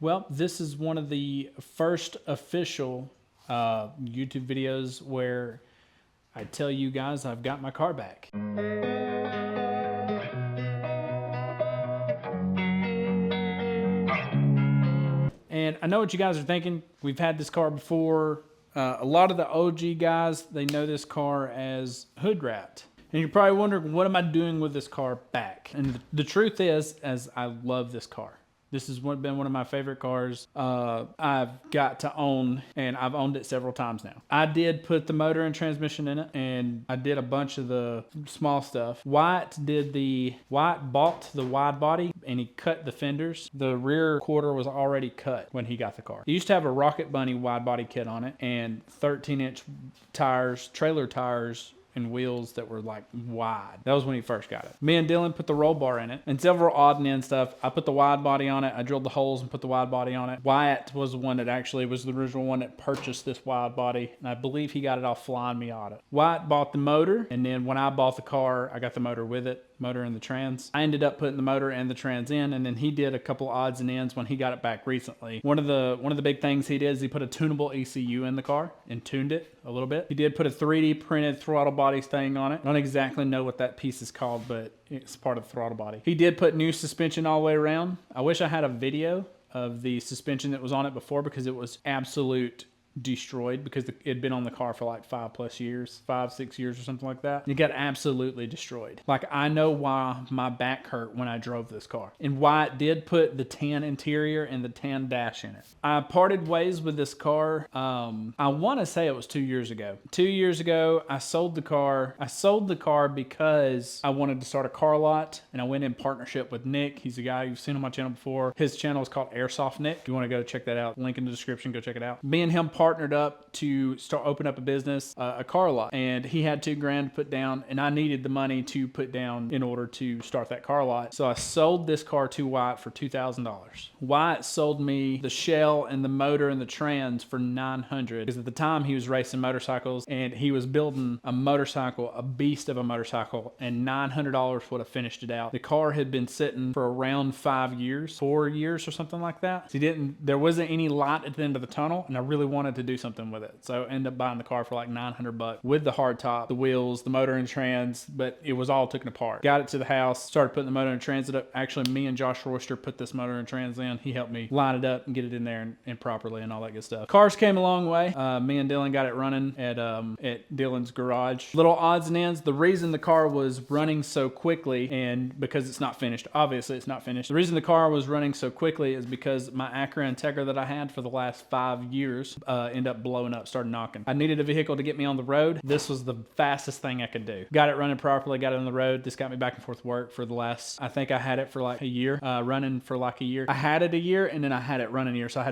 Well, this is one of the first official YouTube videos where I tell you guys I've got my car back. And I know what you guys are thinking. We've had this car before. A lot of the OG guys, they know this car as HoodRat. And you're probably wondering, what am I doing with this car back? And the truth is, I love this car. This has been one of my favorite cars I've got to own, and I've owned it several times now. I did put the motor and transmission in it, and I did a bunch of the small stuff. Wyatt bought the wide body, and he cut the fenders. The rear quarter was already cut when he got the car. He used to have a Rocket Bunny wide body kit on it, and 13-inch tires, trailer tires, and wheels that were like wide. That was when he first got it. Me and Dylan put the roll bar in it and several odd and end stuff. I put the wide body on it. I drilled the holes and put the wide body on it. Wyatt was the one that actually was the original one that purchased this wide body, and I believe he got it off Flying Miata. Wyatt bought the motor, and then when I bought the car, I got the motor with it. Motor and the trans. I ended up putting the motor and the trans in, and then he did a couple odds and ends when he got it back recently. One of the big things he did is he put a tunable ECU in the car and tuned it a little bit. He did put a 3D printed throttle body thing on it. I don't exactly know what that piece is called, but it's part of the throttle body. He did put new suspension all the way around. I wish I had a video of the suspension that was on it before, because it was absolute destroyed, because it had been on the car for like 5+ years, 5-6 years or something like that. It got absolutely destroyed. Like, I know why my back hurt when I drove this car. And why it did put the tan interior and the tan dash in it. I parted ways with this car. I want to say it was 2 years ago. 2 years ago, I sold the car. I sold the car because I wanted to start a car lot, and I went in partnership with Nick. He's a guy you've seen on my channel before. His channel is called Airsoft Nick. If you want to go check that out, link in the description, go check it out. Me and him partnered up to open up a business, a car lot, and he had $2,000 to put down, and I needed the money to put down in order to start that car lot. So I sold this car to Wyatt for $2,000. Wyatt sold me the shell and the motor and the trans for $900, because at the time he was racing motorcycles and he was building a motorcycle, a beast of a motorcycle, and $900 would have finished it out. The car had been sitting for around 5 years, 4 years or something like that. So there wasn't any light at the end of the tunnel, and I really wanted to do something with it. So I ended up buying the car for like $900 with the hard top, the wheels, the motor and trans, but it was all taken apart. Got it to the house, started putting the motor and trans up. Actually, me and Josh Royster put this motor and trans in. He helped me line it up and get it in there and properly and all that good stuff. Cars came a long way. Me and Dylan got it running at Dylan's garage. Little odds and ends. The reason the car was running so quickly, and because it's not finished, obviously it's not finished. The reason the car was running so quickly is because my Acura Integra that I had for the last 5 years ended up blowing up, started knocking. I needed a vehicle to get me on the road. This was the fastest thing I could do. Got it running properly, got it on the road. This got me back and forth to work for the last, I think I had it for like a year, running for like a year. I had it a year, and then I had it running a year. So I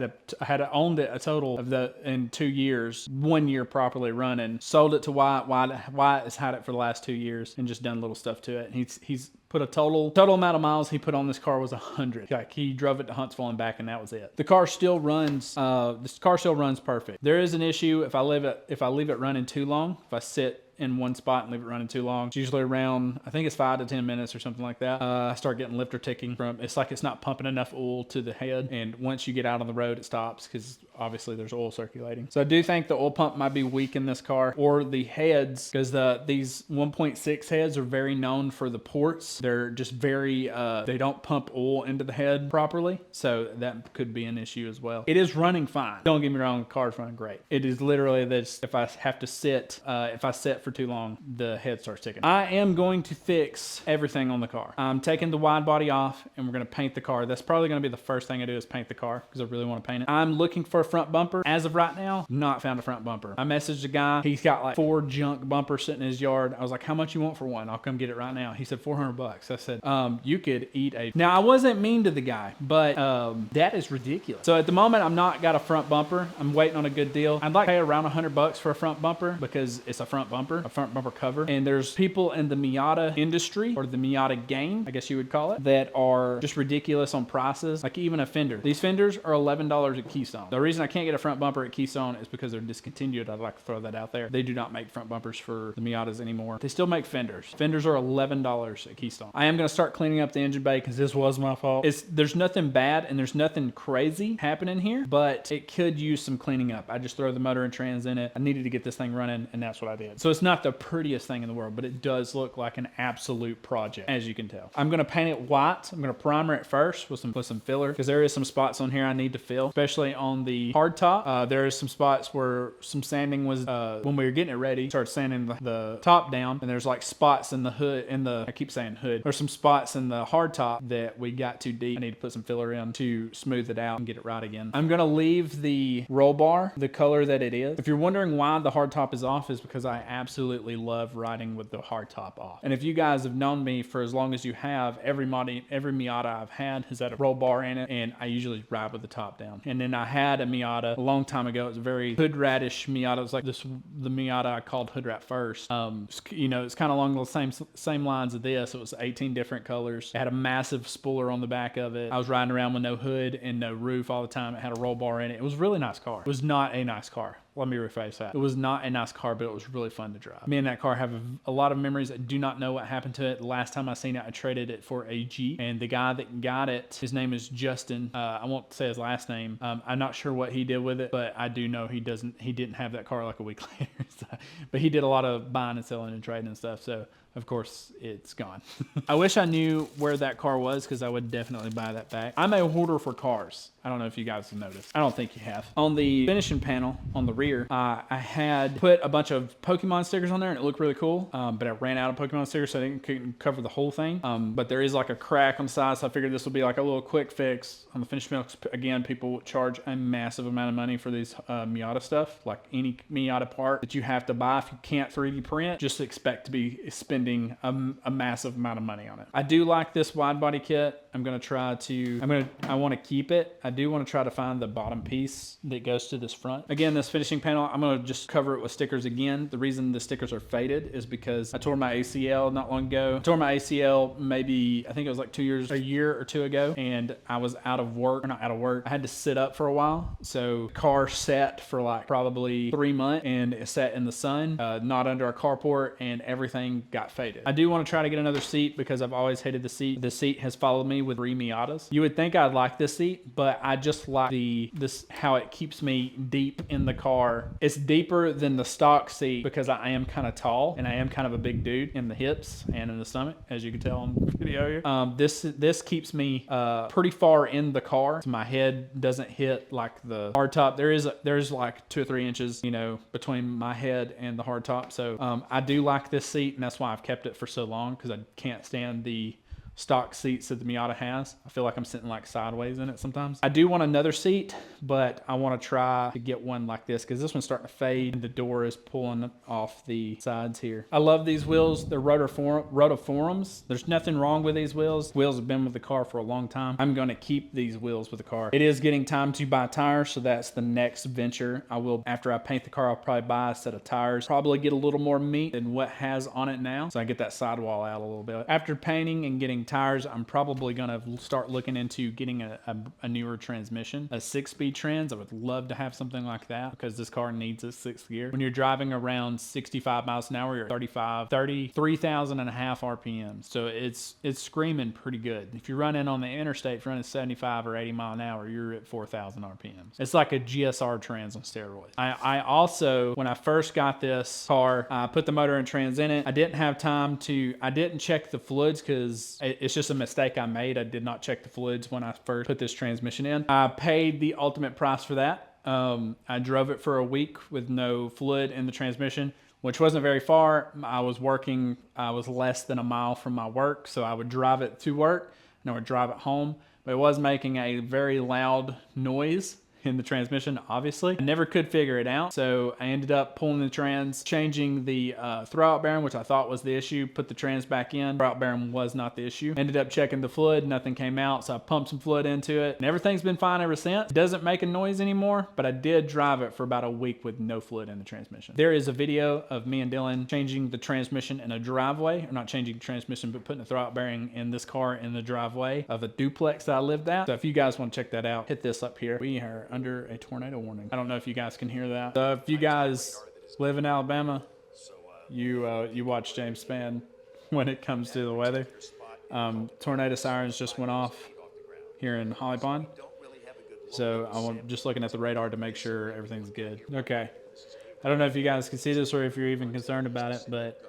had owned it a total of in 2 years, 1 year properly running. Sold it to Wyatt. Wyatt has had it for the last 2 years and just done little stuff to it. He's put a total amount of miles he put on this car was 100. Like, he drove it to Huntsville and back, and that was it. The car still runs. This car still runs perfect. There is an issue if I leave it running too long. If I sit in one spot and leave it running too long, it's usually around, I think it's 5 to 10 minutes or something like that. I start getting lifter ticking from, it's like it's not pumping enough oil to the head, and once you get out on the road it stops, because obviously there's oil circulating. So I do think the oil pump might be weak in this car, or the heads, because these 1.6 heads are very known for the ports. They're just very, they don't pump oil into the head properly, so that could be an issue as well. It is running fine. Don't get me wrong, the car's running great. It is literally this, if I have to sit, if I sit for too long, the head starts ticking. I am going to fix everything on the car. I'm taking the wide body off, and we're going to paint the car. That's probably going to be the first thing I do, is paint the car, because I really want to paint it. I'm looking for a front bumper. As of right now, not found a front bumper. I messaged a guy. He's got like 4 junk bumpers sitting in his yard. I was like, how much you want for one? I'll come get it right now. He said $400. I said, you could eat a... Now, I wasn't mean to the guy, but that is ridiculous. So at the moment, I'm not got a front bumper. I'm waiting on a good deal. I'd like to pay around $100 for a front bumper, because it's a front bumper. cover, a front bumper cover. And there's people in the Miata industry, or the Miata game, I guess you would call it, that are just ridiculous on prices. Like even a fender. These fenders are $11 at Keystone. The reason I can't get a front bumper at Keystone is because they're discontinued. I'd like to throw that out there. They do not make front bumpers for the Miatas anymore. They still make fenders. Fenders are $11 at Keystone. I am going to start cleaning up the engine bay because this was my fault. There's nothing bad and there's nothing crazy happening here, but it could use some cleaning up. I just throw the motor and trans in it. I needed to get this thing running, and that's what I did. So it's not the prettiest thing in the world, but it does look like an absolute project, as you can tell. I'm going to paint it white. I'm going to primer it first with some filler, because there is some spots on here I need to fill, especially on the hard top. There is some spots where some sanding was, when we were getting it ready, started sanding the top down, and there's like spots in the hood, I keep saying hood. There's some spots in the hard top that we got too deep. I need to put some filler in to smooth it out and get it right again. I'm going to leave the roll bar the color that it is. If you're wondering why the hard top is off, is because I absolutely love riding with the hard top off. And if you guys have known me for as long as you have, every Miata I've had has had a roll bar in it, and I usually ride with the top down. And then I had a Miata a long time ago. It was a very HoodRat-ish Miata. It was like the Miata I called HoodRat first. You know, it's kind of along the same lines of this. It was 18 different colors. It had a massive spoiler on the back of it. I was riding around with no hood and no roof all the time. It had a roll bar in it. It was a really nice car. It was not a nice car. Let me rephrase that. It was not a nice car, but it was really fun to drive. Me and that car have a lot of memories. I do not know what happened to it. The last time I seen it, I traded it for a Jeep, and the guy that got it, his name is Justin. I won't say his last name. I'm not sure what he did with it, but I do know he didn't have that car like a week later. But he did a lot of buying and selling and trading and stuff. So of course, it's gone. I wish I knew where that car was, because I would definitely buy that back. I'm a hoarder for cars. I don't know if you guys have noticed. I don't think you have. On the finishing panel on the rear, I had put a bunch of Pokemon stickers on there, and it looked really cool. But I ran out of Pokemon stickers, so I couldn't cover the whole thing. But there is like a crack on the side, so I figured this would be like a little quick fix on the finishing panel. Again, people charge a massive amount of money for these Miata stuff. Like any Miata part that you have to buy, if you can't 3D print, just expect to be spending a massive amount of money on it. I do like this wide body kit. I want to keep it. I do want to try to find the bottom piece that goes to this front. Again, this finishing panel, I'm going to just cover it with stickers again. The reason the stickers are faded is because I tore my ACL not long ago. I tore my ACL maybe, I think it was like a year or two ago, and I was out of work. I had to sit up for a while. So the car sat for like probably 3 months, and it sat in the sun, not under a carport, and everything got faded. I do want to try to get another seat because I've always hated the seat. The seat has followed me with 3 Miatas. You would think I'd like this seat, but I just like how it keeps me deep in the car. It's deeper than the stock seat because I am kind of tall and I am kind of a big dude in the hips and in the stomach, as you can tell on the video here. This keeps me pretty far in the car, so my head doesn't hit like the hard top. There's like 2 or 3 inches, you know, between my head and the hard top. So I do like this seat, and that's why I've kept it for so long, because I can't stand the stock seats that the Miata has. I feel like I'm sitting like sideways in it sometimes. I do want another seat, but I want to try to get one like this because this one's starting to fade and the door is pulling off the sides here. I love these wheels. They're rotiforums. There's nothing wrong with these wheels. Wheels have been with the car for a long time. I'm going to keep these wheels with the car. It is getting time to buy tires, so that's the next venture. After I paint the car, I'll probably buy a set of tires. Probably get a little more meat than what has on it now, so I get that sidewall out a little bit. After painting and getting tires, I'm probably going to start looking into getting a newer transmission, a 6-speed trans. I would love to have something like that because this car needs a 6th gear. When you're driving around 65 miles an hour, you're 33,500 RPM. So it's screaming pretty good. If you're running on the interstate, if you're running 75 or 80 mile an hour, you're at 4,000 RPMs. It's like a GSR trans on steroids. I also, when I first got this car, I put the motor and trans in it. I didn't have time I didn't check the fluids because it's just a mistake I made. I did not check the fluids when I first put this transmission in. I paid the ultimate price for that. I drove it for a week with no fluid in the transmission, which wasn't very far. I was less than a mile from my work, so I would drive it to work and I would drive it home, but it was making a very loud noise. in the transmission, obviously. I never could figure it out, so I ended up pulling the trans, changing the throwout bearing, which I thought was the issue, put the trans back in. Throwout bearing was not the issue. Ended up checking the fluid, nothing came out, so I pumped some fluid into it, and everything's been fine ever since. It doesn't make a noise anymore, but I did drive it for about a week with no fluid in the transmission. There is a video of me and Dylan changing the transmission in a driveway, or not changing the transmission, but putting the throwout bearing in this car in the driveway of a duplex that I lived at. So if you guys want to check that out, hit this up here. We are under a tornado warning. I don't know if you guys can hear that. So if you guys live in Alabama, you watch James Spann when it comes to the weather. Tornado sirens just went off here in Holly Pond. So I'm just looking at the radar to make sure everything's good. Okay. I don't know if you guys can see this or if you're even concerned about it, but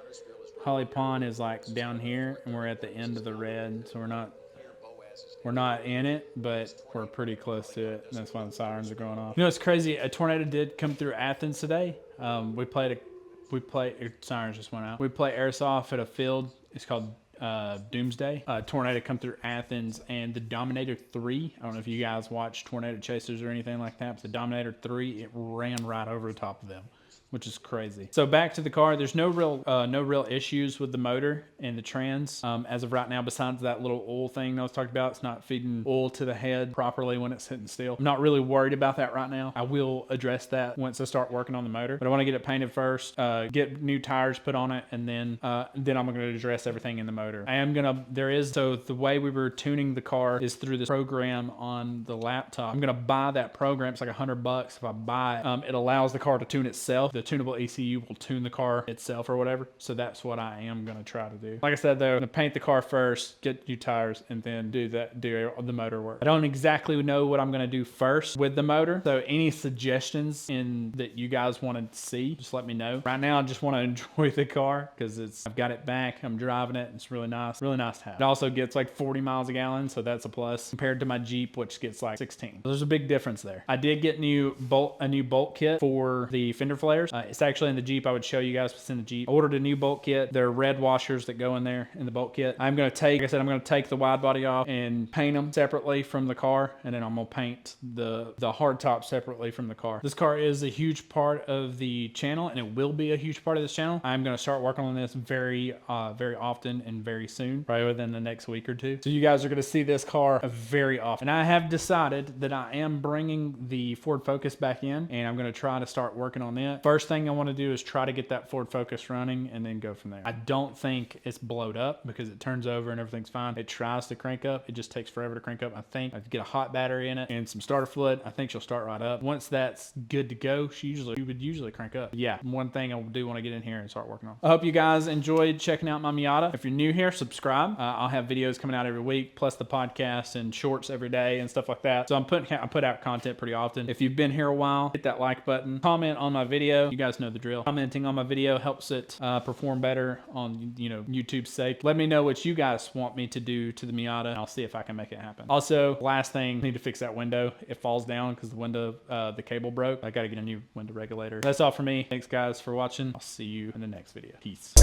Holly Pond is like down here and we're at the end of the red. So we're not in it, but we're pretty close to it. And that's why the sirens are going off. You know, it's crazy. A tornado did come through Athens today. Sirens just went out. We play airsoft at a field. It's called Doomsday. Tornado come through Athens, and the Dominator 3, I don't know if you guys watch Tornado Chasers or anything like that, but the Dominator 3, it ran right over the top of them, which is crazy. So back to the car, there's no real issues with the motor and the trans as of right now, besides that little oil thing that I was talking about. It's not feeding oil to the head properly when it's hitting steel. I'm not really worried about that right now. I will address that once I start working on the motor, but I want to get it painted first, get new tires put on it, and then I'm going to address everything in the motor. So the way we were tuning the car is through this program on the laptop. I'm going to buy that program. It's like $100 if I buy it. It allows the car to tune itself. The tunable ECU will tune the car itself or whatever. So that's what I am going to try to do. Like I said, though, I'm going to paint the car first, get new tires, and then do the motor work. I don't exactly know what I'm going to do first with the motor. So any suggestions that you guys want to see, just let me know. Right now, I just want to enjoy the car because I've got it back. I'm driving it. It's really nice to have. It also gets like 40 miles a gallon, so that's a plus compared to my Jeep, which gets like 16. So there's a big difference there. I did get a new bolt kit for the fender flares. It's actually in the Jeep. I would show you guys what's in the Jeep. I ordered a new bolt kit. There are red washers that go in there in the bolt kit. I'm going to take the wide body off and paint them separately from the car, and then I'm going to paint the hard top separately from the car. This car is a huge part of the channel, and it will be a huge part of this channel. I'm going to start working on this very often and very soon, probably within the next week or two. So you guys are going to see this car very often. And I have decided that I am bringing the Ford Focus back in, and I'm going to try to start working on it. First thing I want to do is try to get that Ford Focus running and then go from there. I don't think it's blowed up because it turns over and everything's fine. It tries to crank up. It just takes forever to crank up. I think I get a hot battery in it and some starter fluid. I think she'll start right up. Once that's good to go, she would usually crank up. But yeah, one thing I do want to get in here and start working on. I hope you guys enjoyed checking out my Miata. If you're new here, subscribe. I'll have videos coming out every week, plus the podcast and shorts every day and stuff like that. So I put out content pretty often. If you've been here a while, hit that like button. Comment on my video. You guys know the drill. Commenting on my video helps it perform better on YouTube's sake. Let me know what you guys want me to do to the Miata, and I'll see if I can make it happen. Also, last thing, I need to fix that window. It falls down because the window, the cable broke. I got to get a new window regulator. That's all for me. Thanks guys for watching. I'll see you in the next video. Peace.